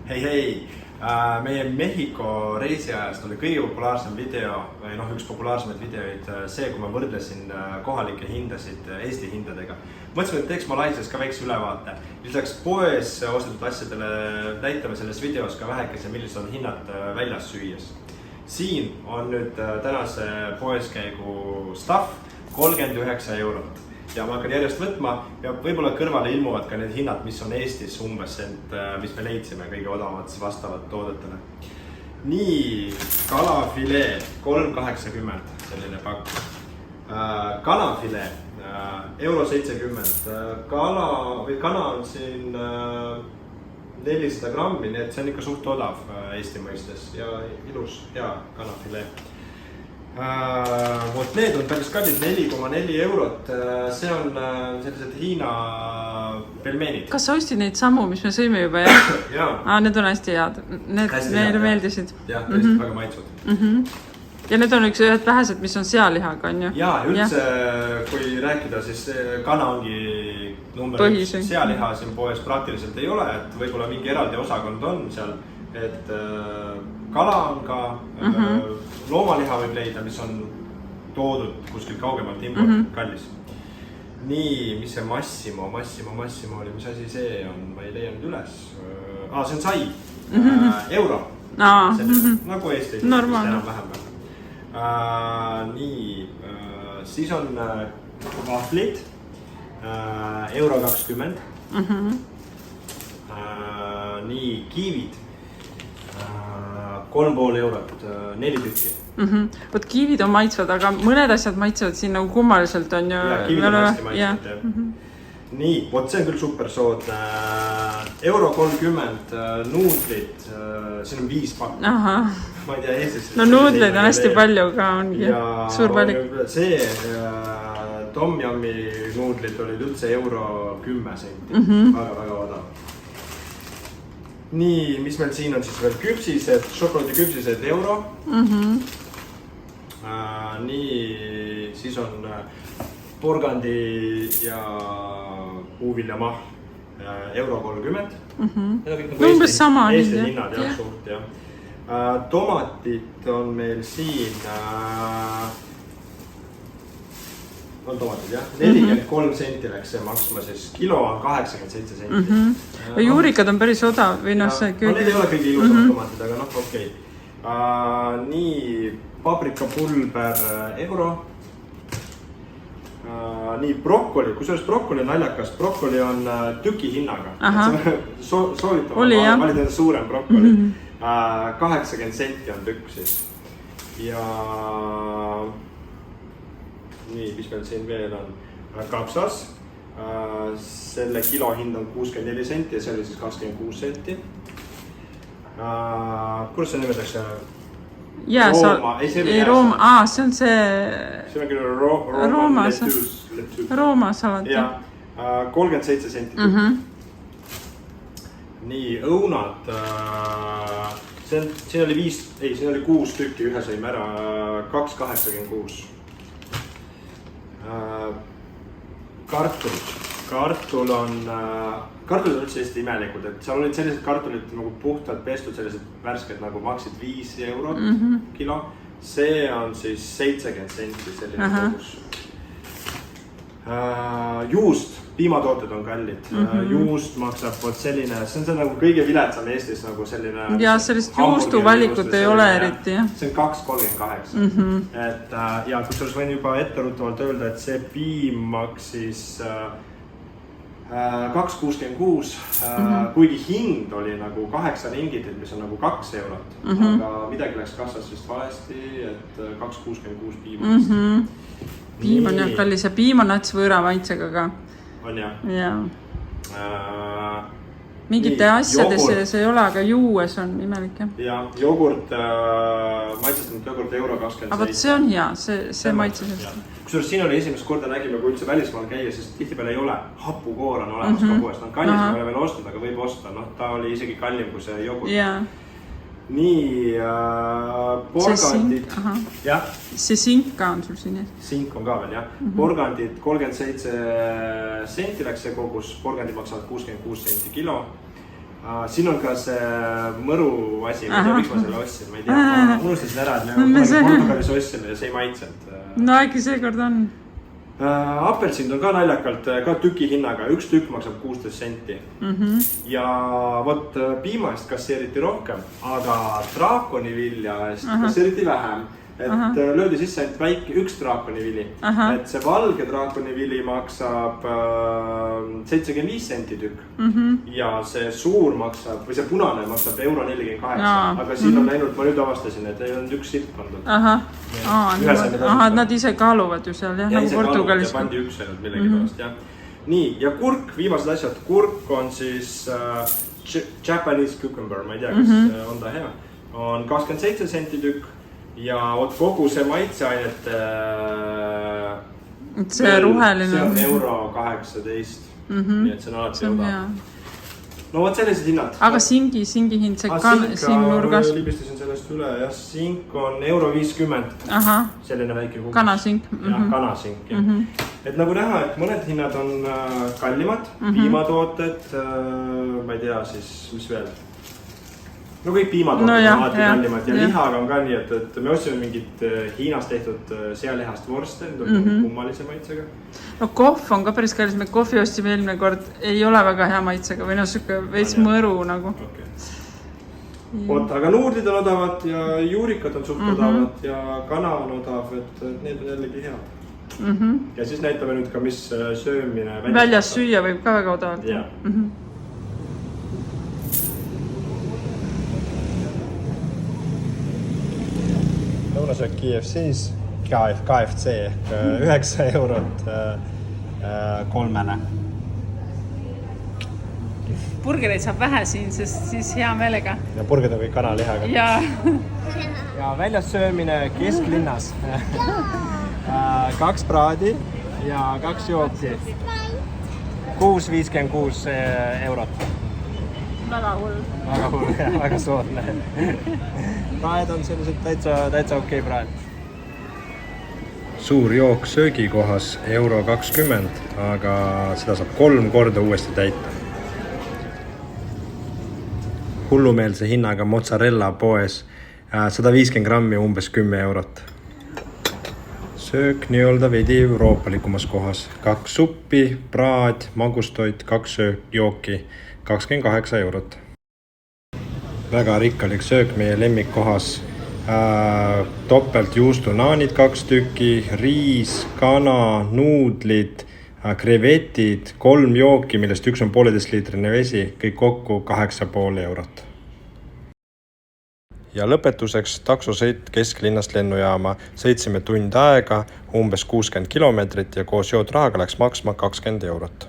Hei, meie Mehhiko reisiajast oli kõige populaarsem video või üks populaarsemaid videoid see, kui ma võrdlesin kohalikke hindasid Eesti hindadega. Mõtlesin, et teeks Malaisias ka väikse ülevaate. Lisaks poes ostetud asjadele näitame selles videos ka vähekese, millised on hinnad väljas süües. Siin on nüüd tänase poeskäigu stuff 39 €. Ja ma hakkan järjest võtma ja võib-olla kõrvale ilmuvad ka need hinnad, mis on Eestis umbes, mis me leidsime kõige odavamad vastavat toodetele. Nii, kalafilee 3,80 selline pakk. Kanafilee €70. Kana on siin 400 grammi, nii et see on ikka suht odav Eesti mõistes ja ilus, hea kanafilee. Need on päris kallid, 4,4 €. See on sellised Hiina pelmenid. Kas sa ostid neid samu, mis me sõime juba? Jaa. Need on hästi head. Need meile meeldisid. Jah, tõesti väga maitsvad. Ja need on ühed vähesed, mis on sealihaga, on ju? Jaa, üldse kui rääkida, siis kana ongi number 1. Sealiha siin poes praktiliselt ei ole, et võib-olla mingi eraldi osakond on seal. Et kala on ka, loomaliha võib leida, mis on toodud kuskil kaugemalt import, kallis. Nii, mis see Massimo oli, mis asi see on, ma ei leianud üles. See on sai, euro, nagu Eesti, enam-vähem. Nii, siis on vahvlid, €20. Nii, kiivid. 3,5 €, 4 tükki. Võt kiivid on maitsvad, aga mõned asjad maitsevad siin nagu kummaliselt on ju. Ja, kiivid on hästi maitsvad, jah. Nii, vot see on küll super soodne. €30 nuudlid, siin on 5 pakk. Ma ei tea, Eestis. No nuudleid on hästi palju ka, ongi suur valik. See Tom Yummi nuudlid olid üldse €10. Väga odav. Nii, mis meil siin on siis veel küpsised, šokolaadiküpsised €. Nii, siis on porgandi ja puuviljamahl €30. Umbes sama. Eesti hinnad jah, suht jah. Tomatid on meil siin, on tomatid jah, 43 senti läks see maksma, siis kilo on 87 senti. Juurikad on päris odav või see köögi. Need ei ole kõige ilusamad tomatid, aga okei. Nii, paprikapulber €. Nii, brokkoli, kusjuures brokkoli on naljakas, brokkoli on tüki hinnaga. Soovitama, valid enda suurem brokkoli. 80 senti on tükk siis. Ja nii, mis meil siin veel on? Kapsas. Selle kilo hind on 64 senti ja see oli siis 26 senti. Kuidas see nimetakse? Rooma, see on see... See on küll Rooma salat. 37 senti tükk. Nii, õunad. Siin oli 6 tükki, ühe sõime ära, 2,86. Kartul on üldse hästi imelikud, et seal olid sellised kartulid nagu puhtalt pestud, sellised värsked nagu maksid 5 € kilo. See on siis 70 senti selline kogus. Juust, piimatooted on kallid. Juust maksab vot selline, see on nagu kõige viletsam Eestis nagu selline. Ja sellist juustu valikut ei ole eriti. See on 2,38. Ja kusjuures võin juba etteruttavalt öelda, et see piim maksis 2,66, kuigi hind oli nagu 8 ringitit, mis on nagu 2 €. Aga midagi läks kassas vist valesti, et 2,66 piim maksis. Piim on jah kallis ja piim on nats võõra maitsega ka. On jah? Jaa. Mingite asjade sees ei ole, aga juues on imelik jah. Ja jogurt, maitsestanud jogurt €27. Aga see on hea, see maitses. Kusjuures siin oli esimest korda nägime, kui üldse välismaal käia, sest tihtipeale ei ole. Hapukoor on olemas ka poest. Kallis ei ole veel ostnud, aga võib osta. Ta oli isegi kallim kui see jogurt. Nii, porgandid. See sink ka on sul siin, jah? Sink on ka veel, jah. Porgandid 37 senti läks see kogus. Porgandid maksavad 66 senti kilo. siin on ka see mõru asi, ma ei tea, miks ma selle ostsin, ma ei tea, ma unustasin ära, et me Portugalis ostsime ja see ei maitsenud. No äkki seekord on. Apelsind on ka naljakalt, ka tüki hinnaga, üks tükk maksab 16 senti. Ja vot piima eest kasseeriti rohkem, aga draakonivilja eest kasseeriti vähem. Et löödi sisse ainult väike üks draakonivili. Et see valge draakonivili maksab 75 senti tükk. Ja see suur maksab, või see punane maksab €48. Aga siin on läinud, ma nüüd avastasin, et ei olnud üks silt pandud. Nad ise kaaluvad ju seal, jah, nagu Portugalis. Ja pandi üks ainult millegi pärast, jah. Nii, ja kurk, viimased asjad. Kurk on siis Japanese cucumber, ma ei tea, kas on ta hea. On 27 senti tükk. Ja kogu see maitseainete see ruheline see on €18. Nii et see on alati odav. No võt sellised hinnad. Aga singi hind see siin nurgas. Libistasin sellest üle, jah, sink on €50. Selline väike kugus. Kanasink. Jah, kanasink. Et nagu näha, et mõned hinnad on kallimad, piimatooted, ma ei tea siis, mis veel. No kõik piimatooted on alati kallimad ja lihaga on ka nii, et me ostsime mingit Hiinas tehtud sealihast vorste, need on kummalise maitsega. No kohv on ka päris kallis, me kohvi ostsime eelmine kord, ei ole väga hea maitsega või no siuke veits mõru nagu. Oot, aga nuudlid on odavad ja juurikad on suht odavad ja kana on odav, et need on jällegi head. Ja siis näitame nüüd ka, mis söömine väljas süüa võib ka väga odavalt. Lõunasöök KFC-s, KFC ehk €9 kolmene. Burgereid saab vähe siin, sest siis hea meelega. Ja burgerid on kõik kanalihaga. Ja väljas söömine kesklinnas. 2 praadi ja 2 jooki. 6,56 €. Väga hull. Väga hull, jah, väga soodne. Praed on sellised täitsa okei praed. Suur jook söögikohas €20, aga seda saab 3 korda uuesti täita. Hullumeelse hinnaga mozzarella poes 150 grammi umbes €10. Söök nii-öelda veidi euroopalikumas kohas. 2 suppi, praad, magustoit, 2 jooki, €28. Väga rikkalik söök meie lemmikkohas. Topelt juustunaanid 2 tükki, riis, kana, nuudlid, krevetid, 3 jooki, millest üks on 1,5-liitrine vesi, kõik kokku €8,5. Ja lõpetuseks taksosõit kesklinnast lennujaama. Sõitsime tund aega, umbes 60 kilomeetrit ja koos jootrahaga läks maksma €20.